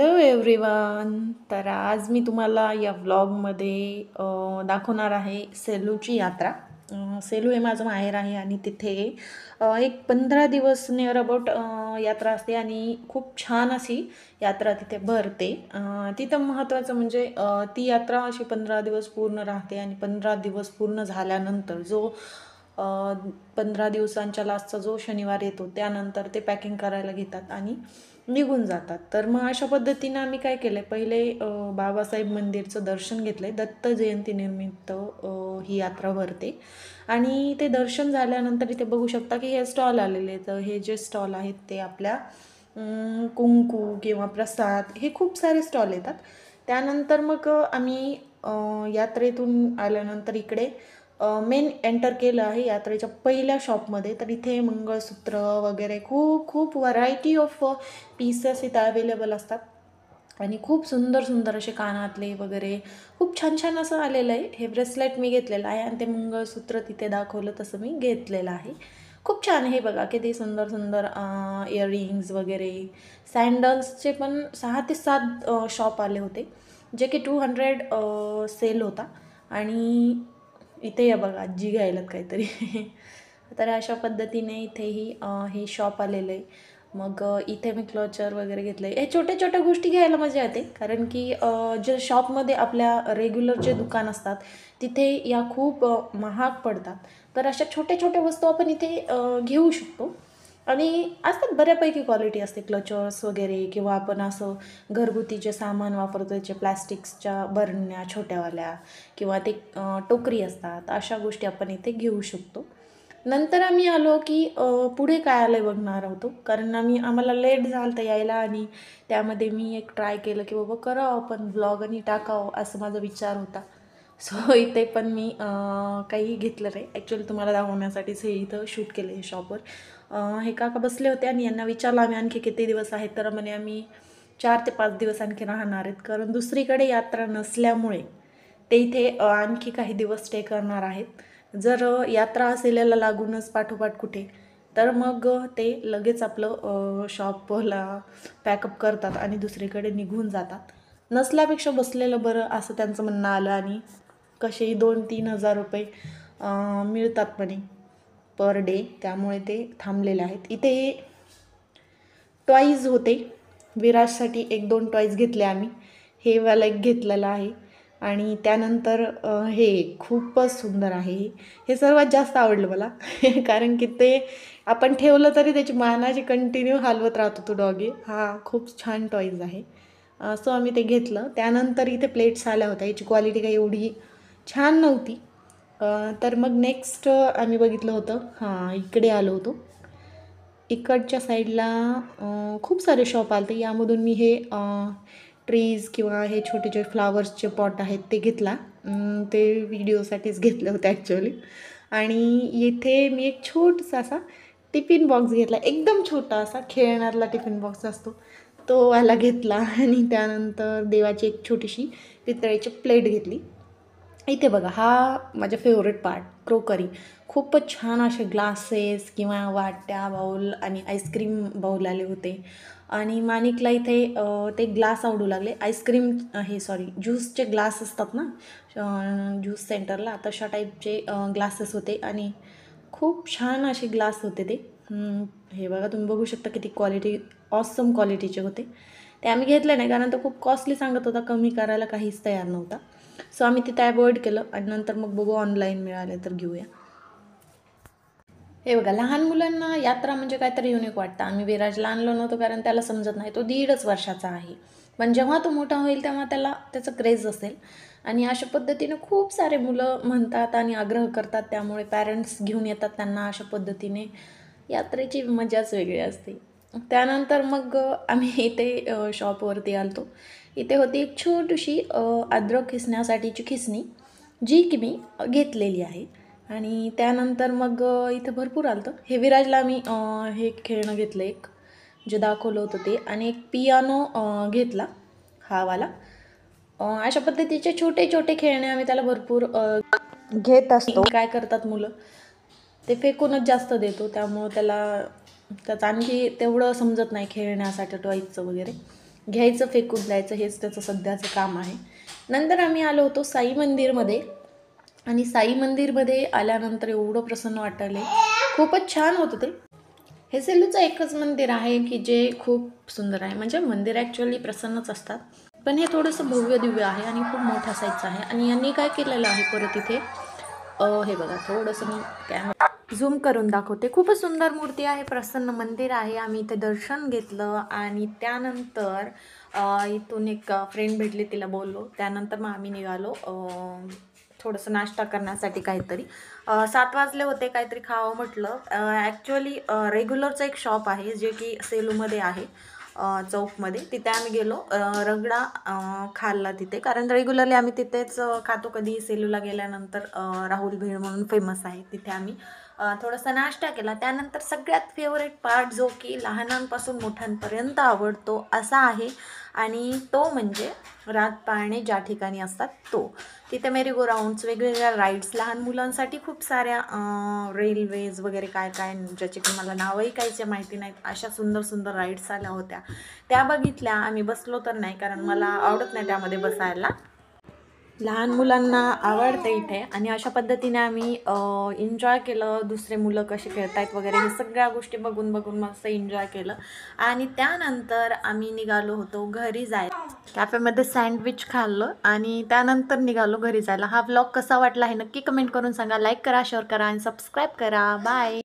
Hello everyone. तर आज मी तुम्हाला या व्लॉगमध्ये दाखवणार आहे सेलूची यात्रा. सेलू हे माझं माहेर आहे आणि तिथे एक 15 दिवस नियर अबाउट यात्रा असते आणि खूप छान अशी यात्रा तिथे भरते. तिथं महत्त्वाचं म्हणजे ती यात्रा अशी 15 दिवस पूर्ण राहते आणि 15 दिवस पूर्ण झाल्यानंतर जो 15 दिवसांच्या लास्टचा जो शनिवार येतो त्यानंतर ते पॅकिंग करायला घेतात आणि निघून जातात. तर मग अशा पद्धतीनं आम्ही काय केलं आहे, पहिले बाबासाहेब मंदिरचं दर्शन घेतलं आहे. दत्त जयंतीनिमित्त ही यात्रा भरते आणि ते दर्शन झाल्यानंतर इथे बघू शकता की हे स्टॉल आलेले आहेत. तर हे जे स्टॉल आहेत ते आपल्या कुंकू किंवा प्रसाद हे खूप सारे स्टॉल येतात. त्यानंतर मग आम्ही यात्रेतून आल्यानंतर इकडे मेन एंटर केलं आहे यात्रेच्या पहिल्या शॉपमध्ये. तर इथे मंगळसूत्र वगैरे खूप खूप व्हरायटी ऑफ पीसेस इथे अवेलेबल असतात आणि खूप सुंदर सुंदर असे कानातले वगैरे खूप छान छान असं आलेलं आहे. हे ब्रेसलेट मी घेतलेलं आहे आणि ते मंगळसूत्र तिथे दाखवलं तसं मी घेतलेलं आहे. खूप छान हे बघा किती सुंदर सुंदर इयरिंग्स वगैरे. सँडल्सचे पण 6 ते 7 शॉप आले होते जे की 200 सेल होता. आणि इथे या बघा आजी घ्यायलात काहीतरी तर अशा पद्धतीने इथेही हे शॉप आलेलं आहे. मग इथे मी क्लचर वगैरे घेतलं आहे. हे छोट्या छोट्या गोष्टी घ्यायला मजा येते कारण की जे शॉपमध्ये आपल्या रेग्युलर जे दुकान असतात तिथे या खूप महाग पडतात. तर अशा छोट्या छोट्या वस्तू आपण इथे घेऊ शकतो आणि असतात बऱ्यापैकी क्वालिटी असते क्लचर्स वगैरे किंवा आपण असं घरगुती जे सामान वापरतो त्याचे प्लॅस्टिक्सच्या बरण्या छोट्यावाल्या किंवा ते टोकरी असतात अशा गोष्टी आपण इथे घेऊ शकतो. नंतर आम्ही आलो की पुढे काय आलं आहे बघणार होतो कारण आम्हाला लेट झालं तर यायला आणि त्यामध्ये मी एक ट्राय केलं की बाबा करावं आपण ब्लॉग आणि टाकावं असं माझा विचार होता. सो इथे पण मी काही घेतलं नाही ॲक्च्युअली तुम्हाला दाखवण्यासाठीच हे इथं शूट केलं हे शॉपवर. हे काका बसले होते आणि यांना विचारलं आम्ही आणखी किती दिवस आहेत तर म्हणे आम्ही 4 ते 5 दिवस आणखी राहणार आहेत कारण दुसरीकडे यात्रा नसल्यामुळे ते इथे आणखी काही दिवस स्टे करणार आहेत. जर यात्रा असेल याला लागूनच पाठोपाठ कुठे तर मग ते लगेच आपलं शॉपला पॅकअप करतात आणि दुसरीकडे निघून जातात. नसल्यापेक्षा बसलेलं बरं असं त्यांचं म्हणणं आलं आणि कसेही 2-3 हजार रुपये मिळतात म्हणे पर डे त्यामुळे ते थांबलेले आहेत. इथे टॉईज होते विराजसाठी 1-2 टॉईज घेतले आम्ही. हे वाला एक घेतलेला आहे आणि त्यानंतर हे खूपच सुंदर आहे. हे सर्वात जास्त आवडलं मला कारण की ते आपण ठेवलं तरी त्याची मानाची कंटिन्यू हलवत राहतो तो डॉगी. हा खूप छान टॉईज आहे. सो आम्ही ते घेतलं. त्यानंतर इथे प्लेट्स आल्या होत्या. याची क्वालिटी काही एवढी छान नव्हती. तर मग नेक्स्ट आम्ही बघितलं होतं हां इकडे आलो होतो. इकडच्या साईडला खूप सारे शॉप आले होते. यामधून मी हे ट्रीज किंवा हे छोटे छोटे फ्लावर्सचे पॉट आहेत ते घेतला. ते व्हिडिओसाठीच घेतले होते ॲक्च्युअली. आणि इथे मी एक छोटासा असा टिफिन बॉक्स घेतला. एकदम छोटा असा खेळण्यातला टिफिन बॉक्स असतो तो वाला घेतला आणि त्यानंतर देवाची एक छोटीशी पितळेची प्लेट घेतली. इथे बघा हा माझा फेवरेट पार्ट क्रोकरी. खूपच छान असे ग्लासेस किंवा वाट्या बाउल आणि आईस्क्रीम बाउल आले होते आणि माणिकला इथे ते ग्लास आवडू लागले. आईस्क्रीम हे सॉरी ज्यूसचे ग्लास असतात ना ज्यूस सेंटरला तशा टाईपचे ग्लासेस होते आणि खूप छान असे ग्लास होते ते. हे बघा तुम्ही बघू शकता किती क्वालिटी ऑसम क्वालिटीचे होते. ते आम्ही घेतले नाही कारण तो खूप कॉस्टली सांगत होता. कमी करायला काहीच तयार नव्हता. सो आम्ही तिथे अवॉइड केलं आणि नंतर मग बघू ऑनलाईन मिळाले तर घेऊया. हे बघा लहान मुलांना यात्रा म्हणजे काहीतरी युनिक वाटतं. आम्ही विराजला आणलो नव्हतो कारण त्याला समजत नाही. तो 1.5 वर्षाचा आहे. पण जेव्हा तो मोठा होईल तेव्हा त्याला त्याचं क्रेज असेल आणि अशा पद्धतीनं खूप सारे मुलं म्हणतात आणि आग्रह करतात त्यामुळे पॅरेंट्स घेऊन येतात त्यांना. अशा पद्धतीने यात्रेची मजाच वेगळी असते. त्यानंतर मग आम्ही इथे शॉपवरती आलो. इथे होती एक छोटीशी अद्रक खिसण्यासाठीची खिसणी जी की मी घेतलेली आहे. आणि त्यानंतर मग इथं भरपूर आलं होतं. हे विराजला मी हे खेळणं घेतलं एक जे दाखवलं होतं ते आणि एक पियानो घेतला हा वाला. अशा पद्धतीचे छोटे छोटे खेळणे आम्ही त्याला भरपूर घेत असतो. काय करतात मुलं ते फेकूनच जास्त देतो त्यामुळं त्याचं आणखी तेवढं समजत नाही खेळण्यासाठी टॉईजचं वगैरे. घ्यायचं फेकून द्यायचं, हेच त्याचं सध्याचं काम आहे. नंतर आम्ही आलो होतो साई मंदिरमध्ये, आणि साई मंदिरमध्ये आल्यानंतर एवढं प्रसन्न वाटले, खूपच छान होतं ते. हे सेलूचं एकच मंदिर आहे की जे खूप सुंदर आहे. म्हणजे मंदिर ॲक्च्युअली प्रसन्नच असतात, पण हे थोडंसं भव्य दिव्य आहे आणि खूप मोठ्या साईजचं आहे. आणि यांनी काय केलेलं आहे परत इथे, हे बघा, थोडंसं मी कॅमेरा झूम करून दाखवते. खूपच सुंदर मूर्ती आहे, प्रसन्न मंदिर आहे. आम्ही इथे दर्शन घेतलं आणि त्यानंतर इथून एक फ्रेंड भेटली, तिला बोललो. त्यानंतर मग आम्ही निघालो थोडंसं नाश्ता करण्यासाठी काहीतरी. 7 वाजले होते, काहीतरी खावं म्हटलं. ॲक्च्युअली रेग्युलरचं एक शॉप आहे जे की सेलूमध्ये आहे, चौकमध्ये. तिथे आम्ही गेलो, रगडा खाल्ला तिथे, कारण रेग्युलरली आम्ही तिथेच खातो कधी सेलूला गेल्यानंतर. राहुल भेळ म्हणून फेमस आहे, तिथे आम्ही थोडासा नाश्ता केला. त्यानंतर सगळ्यात फेवरेट पार्ट जो की लहानांपासून मोठ्यांपर्यंत आवडतो असा आहे, आणि तो म्हणजे रात पाळणे ज्या ठिकाणी असतात तो. तिथे मेरी गो राऊंड्स, वेगवेगळ्या राईड्स, लहान मुलांसाठी खूप साऱ्या रेल्वेज वगैरे काय काय, ज्याचे की मला नावही काहीचे माहिती नाहीत, अशा सुंदर सुंदर राईड्स आल्या होत्या, त्या बघितल्या. आम्ही बसलो तर नाही, कारण मला आवडत नाही त्यामध्ये बसायला. लहान मुलांना आवडते इथे, आणि अशा पद्धतीने आम्ही एन्जॉय केलं. दुसरे मुलं कसे खेळत आहेत वगैरे, हे सगळ्या गोष्टी बघून बघून मस्त एन्जॉय केलं. आणि त्यानंतर आम्ही निघालो होतो घरी जायला. कॅफेमध्ये सँडविच खाल्लं आणि त्यानंतर निघालो घरी जायला. हा व्लॉग कसा वाटला हे नक्की कमेंट करून सांगा. लाईक करा, शेअर करा आणि सबस्क्राईब करा. बाय.